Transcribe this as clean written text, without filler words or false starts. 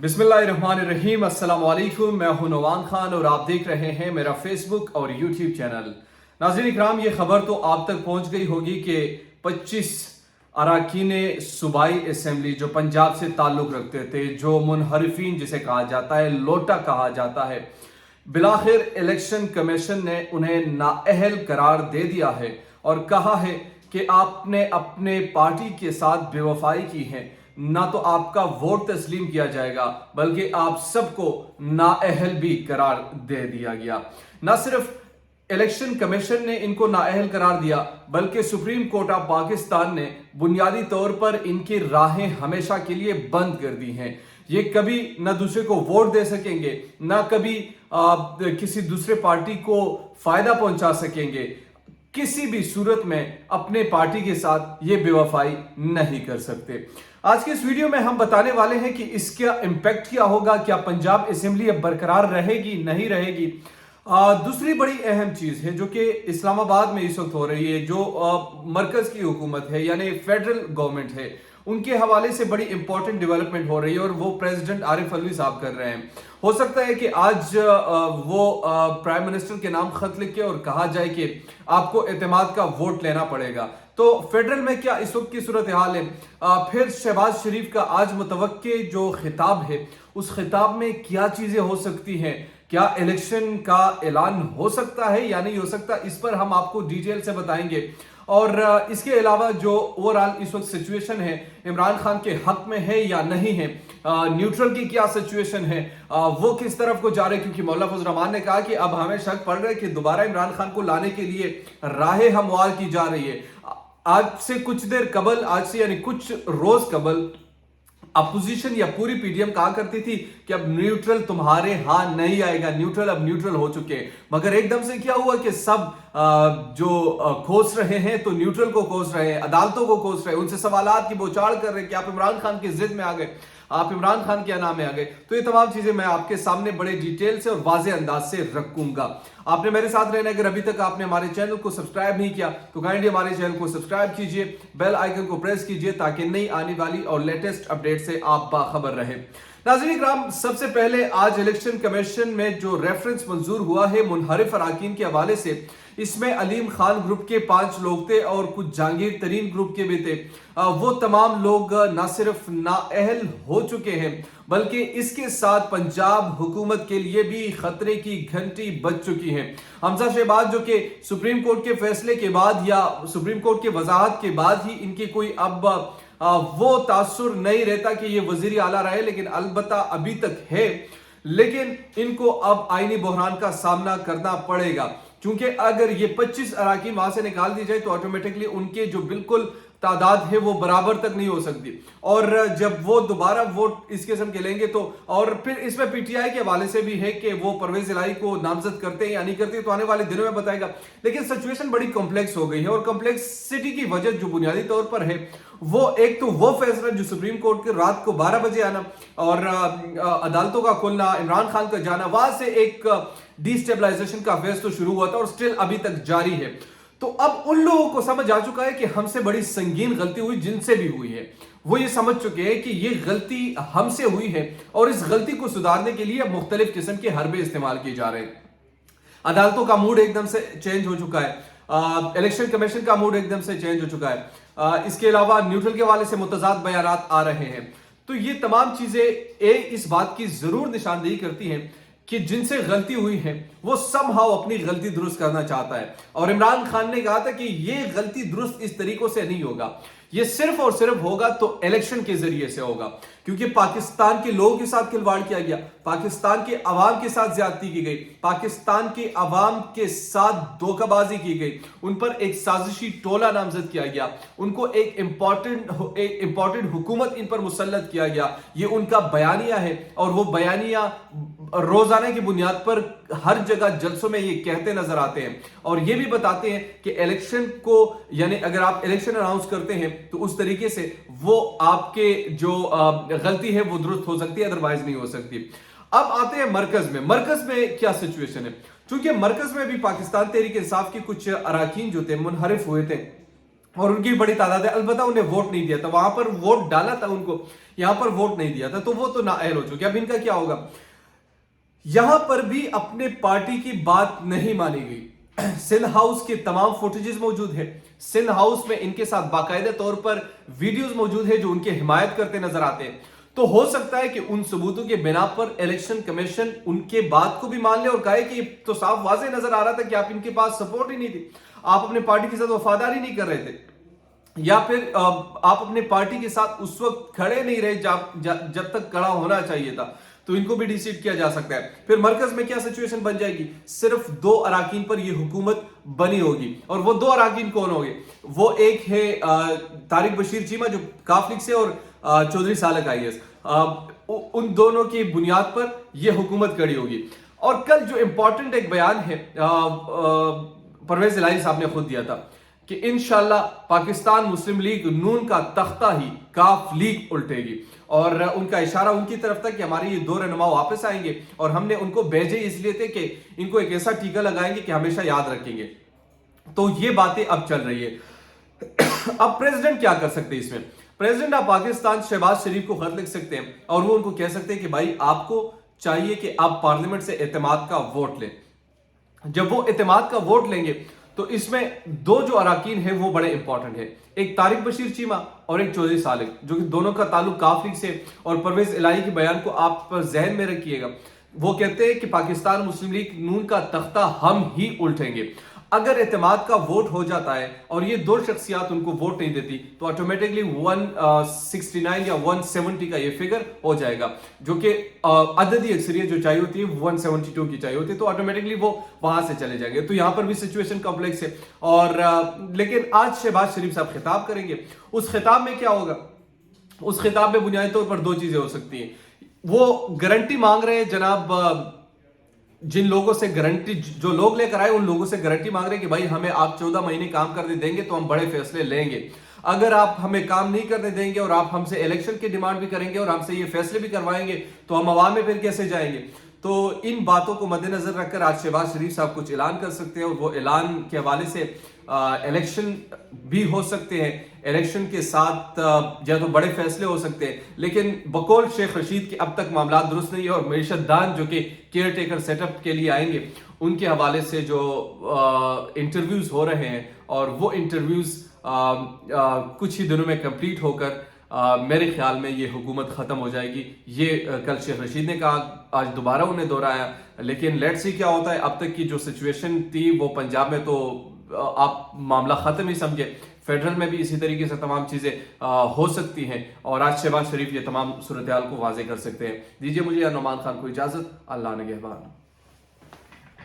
बिस्मिल्लाहिर्रहमानिर्रहीम। अस्सलाम वालेकुम। मैं हूं नौवान खान और आप देख रहे हैं मेरा फेसबुक और यूट्यूब चैनल। नाज़रीन इकराम, ये खबर तो आप तक पहुंच गई होगी कि 25 अरकान सूबाई असम्बली जो पंजाब से ताल्लुक़ रखते थे, जो मुनहरिफिन जिसे कहा जाता है, लोटा कहा जाता है, बिलाखिर इलेक्शन कमीशन ने उन्हें नाअहल करार दे दिया है और कहा है कि आपने अपने पार्टी के साथ बेवफाई की है। ना तो आपका वोट तस्लीम किया जाएगा बल्कि आप सबको नाअहल भी करार दे दिया गया। ना सिर्फ इलेक्शन कमीशन ने इनको नाअहल करार दिया बल्कि सुप्रीम कोर्ट ऑफ पाकिस्तान ने बुनियादी तौर पर इनकी राहें हमेशा के लिए बंद कर दी हैं। ये कभी ना दूसरे को वोट दे सकेंगे, ना कभी किसी दूसरे पार्टी को फायदा पहुंचा सकेंगे। किसी भी सूरत में अपने पार्टी के साथ ये बेवफाई नहीं कर सकते। आज के इस वीडियो में हम बताने वाले हैं कि इसका इम्पैक्ट क्या होगा, क्या पंजाब असेंबली अब बरकरार रहेगी, नहीं रहेगी। दूसरी बड़ी अहम चीज है जो कि इस्लामाबाद में इस वक्त हो रही है, जो मरकज की हुकूमत है यानी फेडरल गवर्नमेंट है, उनके हवाले से बड़ी इंपॉर्टेंट डेवलपमेंट हो रही है और वो प्रेसिडेंट आरिफ अलवी साहब कर रहे हैं। हो सकता है कि आज वो प्राइम मिनिस्टर के नाम खत लिख के और कहा जाए कि आपको एतमाद का वोट लेना पड़ेगा। तो फेडरल में क्या इस वक्त की सूरत हाल है? फिर शहबाज शरीफ का आज मुतवक्के जो खिताब है, उस खिताब में क्या चीजें हो सकती हैं? क्या इलेक्शन का ऐलान हो सकता है या नहीं हो सकता? इस पर हम आपको डिटेल से बताएंगे। और इसके अलावा जो ओवरऑल इस वक्त सिचुएशन है, इमरान खान के हक में है या नहीं है, न्यूट्रल की क्या सिचुएशन है, वो किस तरफ को जा रहे, क्योंकि मौला फजल रहमान ने कहा कि अब हमें शक पड़ रहा है कि दोबारा इमरान खान को लाने के लिए राहें हमवार की जा रही है। आज से कुछ देर कबल, आज से यानी कुछ रोज कबल अपोजिशन या पूरी पीडीएम कहा करती थी कि अब न्यूट्रल तुम्हारे हाथ नहीं आएगा, न्यूट्रल अब न्यूट्रल हो चुके हैं। मगर एकदम से क्या हुआ कि सब जो कोस रहे हैं तो न्यूट्रल को कोस रहे हैं, अदालतों को कोस रहे हैं, उनसे सवालात की बौछार कर रहे हैं कि आप इमरान खान की जिद में आ गए, आप इमरान खान के नाम में आ गए। तो ये तमाम चीजें मैं आपके सामने बड़े डिटेल से और वाज़ेह अंदाज से रखूंगा। आपने मेरे साथ रहना, अगर अभी तक आपने हमारे चैनल को सब्सक्राइब नहीं किया तो काइंडली हमारे चैनल को सब्सक्राइब कीजिए, बेल आइकन को प्रेस कीजिए ताकि नई आने वाली और लेटेस्ट अपडेट से आप बाखबर रहे। नाज़रीन इकराम, सबसे पहले आज इलेक्शन कमीशन में जो रेफरेंस मंजूर हुआ है मुनहरिफ अरकान के हवाले से, इसमें अलीम खान ग्रुप के 5 लोग थे और कुछ जहांगीर तरीन ग्रुप के भी थे। वो तमाम लोग ना सिर्फ नाअहल हो चुके हैं बल्कि इसके साथ पंजाब हुकूमत के लिए भी खतरे की घंटी बज चुकी है। हमजा शहबाज जो कि सुप्रीम कोर्ट के फैसले के बाद या सुप्रीम कोर्ट के वजाहत के बाद ही इनकी कोई अब वो तासुर नहीं रहता कि ये वजीर आला रहे, लेकिन अलबत्ता अभी तक है, लेकिन इनको अब आईनी बहरान का सामना करना पड़ेगा। क्योंकि अगर ये 25 अरकान वहां से निकाल दी जाए तो ऑटोमेटिकली उनके जो बिल्कुल तादाद है वो बराबर तक नहीं हो सकती, और जब वो दोबारा वोट इस किस्म के लेंगे तो, और फिर इसमें पीटीआई के हवाले से भी है कि वो परवेज इलाही को नामजद करते हैं या नहीं करते, तो आने वाले दिनों में बताएगा। लेकिन सिचुएशन बड़ी कॉम्प्लेक्स हो गई है और कॉम्प्लेक्सिटी की वजह जो बुनियादी तौर पर है वो एक तो वो फैसला जो सुप्रीम कोर्ट के रात को 12 बजे आना और अदालतों का खुलना, इमरान खान का जाना, वहां से एक डिस्टेबलाइजेशन का फेज तो शुरू हुआ था और स्टिल अभी तक जारी है। तो अब उन लोगों को समझ आ चुका है कि हमसे बड़ी संगीन गलती हुई, जिनसे भी हुई है वो ये समझ चुके हैं कि ये गलती हमसे हुई है और इस गलती को सुधारने के लिए मुख्तलिफ किस्म के हरबे इस्तेमाल किए जा रहे हैं। अदालतों का मूड एकदम से चेंज हो चुका है, इलेक्शन कमीशन का मूड एकदम से चेंज हो चुका है, इसके अलावा न्यूट्रल के हवाले से मुतजाद बयानात आ रहे हैं। तो ये तमाम चीजें इस बात की जरूर निशानदेही करती हैं कि जिनसे गलती हुई है वो समहाउ अपनी गलती दुरुस्त करना चाहता है। और इमरान खान ने कहा था कि ये गलती दुरुस्त इस तरीकों से नहीं होगा, ये सिर्फ और सिर्फ होगा तो इलेक्शन के जरिए से होगा, क्योंकि पाकिस्तान के लोगों के साथ खिलवाड़ किया गया, पाकिस्तान के अवाम के साथ ज्यादती की गई, पाकिस्तान के अवाम के साथ धोखाबाजी की गई, उन पर एक साजिशी टोला नामजद किया गया, उनको एक इंपॉर्टेंट हुकूमत इन पर मुसल्लत किया गया। ये उनका बयानिया है और वो बयानिया रोजाना की बुनियाद पर हर जगह जलसों में ये कहते नजर आते हैं और ये भी बताते हैं कि इलेक्शन को, यानी अगर आप इलेक्शन अनाउंस करते हैं तो उस तरीके से वो आपके जो गलती है वो दुरुस्त हो सकती है, अदरवाइज नहीं हो सकती। अब आते हैं मरकज में। मरकज में क्या सिचुएशन है? क्योंकि मरकज में भी पाकिस्तान तहरीक इंसाफ के कुछ अरकान जो थे मुनहरिफ हुए थे, और उनकी बड़ी तादाद है। अलबत्ता उन्हें वोट नहीं दिया था, वहां पर वोट डाला था उनको, यहां पर वोट नहीं दिया था, तो वो तो नाअहल हो चुके। अब इनका क्या होगा? यहां पर भी अपने पार्टी की बात नहीं मानी गई। सिंध हाउस के तमाम फुटेजेस मौजूद है, सिंध हाउस में इनके साथ बाकायदा तौर पर वीडियोस मौजूद है जो उनके हिमायत करते नजर आते हैं। तो हो सकता है कि उन सबूतों के बिना पर इलेक्शन कमीशन उनके बात को भी मान ले और कहे कि तो साफ वाजे नजर आ रहा था कि आप इनके पास सपोर्ट ही नहीं थी, आप अपने पार्टी के साथ वफादारी नहीं कर रहे थे, या फिर आप अपने पार्टी के साथ उस वक्त खड़े नहीं रहे जब तक खड़ा होना चाहिए था, तो इनको भी डिसीट किया जा सकता है। फिर मरकज में क्या सिचुएशन बन जाएगी? सिर्फ 2 अराकीन पर यह हुकूमत बनी होगी, और वो 2 अराकीन कौन होंगे? वो एक है तारिक बशीर चीमा जो काफ लीग से, और चौधरी सालक आईएएस। उन दोनों की बुनियाद पर यह हुकूमत खड़ी होगी। और कल जो इंपॉर्टेंट एक बयान है परवेज इलाही साहब ने खुद दिया था कि इंशाल्लाह पाकिस्तान मुस्लिम लीग नून का तख्ता ही काफ लीग उल्टेगी, और उनका इशारा उनकी तरफ था कि हमारे ये 2 रहनुमा वापस आएंगे, और हमने उनको भेजे इसलिए थे कि इनको एक ऐसा टीका लगाएंगे कि हमेशा याद रखेंगे। तो ये बातें अब चल रही है। अब प्रेसिडेंट क्या कर सकते हैं इसमें? प्रेसिडेंट ऑफ पाकिस्तान शहबाज शरीफ को खत लिख सकते हैं और वो उनको कह सकते हैं कि भाई आपको चाहिए कि आप पार्लियामेंट से एतमाद का वोट लें। जब वो एतमाद का वोट लेंगे तो इसमें 2 जो अराकीन है वो बड़े इंपॉर्टेंट है, एक तारिक बशीर चीमा और एक चौधरी सालिक, जो कि दोनों का ताल्लुक काफ लीग से। और परवेज इलाही के बयान को आप जहन में रखिएगा, वो कहते हैं कि पाकिस्तान मुस्लिम लीग नून का तख्ता हम ही उल्टेंगे। अगर एतमाद का वोट हो जाता है और ये 2 शख्सियात उनको वोट नहीं देती तो ऑटोमेटिकली 169 या 170 का ये फिगर हो जाएगा, जो कि अददी अक्सरियत जो चाहिए होती है 172 की चाहिए होती है, तो ऑटोमेटिकली वो वहां से चले जाएंगे। तो यहां पर भी सिचुएशन कॉम्प्लेक्स है। और लेकिन आज शहबाज शरीफ साहब खिताब करेंगे, उस खिताब में क्या होगा? उस खिताब में बुनियादी तौर पर 2 चीजें हो सकती हैं। वो गारंटी मांग रहे हैं, जनाब जिन लोगों से गारंटी, जो लोग लेकर आए उन लोगों से गारंटी मांग रहे हैं कि भाई हमें आप 14 महीने काम करने देंगे तो हम बड़े फैसले लेंगे। अगर आप हमें काम नहीं करने देंगे और आप हमसे इलेक्शन की डिमांड भी करेंगे और हमसे ये फैसले भी करवाएंगे तो हम अवाम में फिर कैसे जाएंगे? तो इन बातों को मद्देनजर रखकर आज शहबाज शरीफ साहब कुछ ऐलान कर सकते हैं, और वो ऐलान के हवाले से इलेक्शन भी हो सकते हैं, इलेक्शन के साथ या तो बड़े फैसले हो सकते हैं। लेकिन बकौल शेख रशीद के अब तक मामला दुरुस्त नहीं है, और मईशत दान जो कि केयर टेकर सेटअप के लिए आएंगे उनके हवाले से जो इंटरव्यूज हो रहे हैं, और वो इंटरव्यूज कुछ ही दिनों में कंप्लीट होकर मेरे ख्याल में ये हुकूमत ख़त्म हो जाएगी। ये कल शेख रशीद ने कहा, आज दोबारा उन्हें दोहराया, लेकिन लेट्स सी क्या होता है। अब तक की जो सिचुएशन थी वो पंजाब में तो आप मामला ख़त्म ही समझे, फेडरल में भी इसी तरीके से तमाम चीज़ें हो सकती हैं, और आज शहबाज शरीफ ये तमाम सूरत हाल को वाज़ेह कर सकते हैं। दीजिए मुझे या नुमान खान को इजाज़त। अल्लाह निगहबान।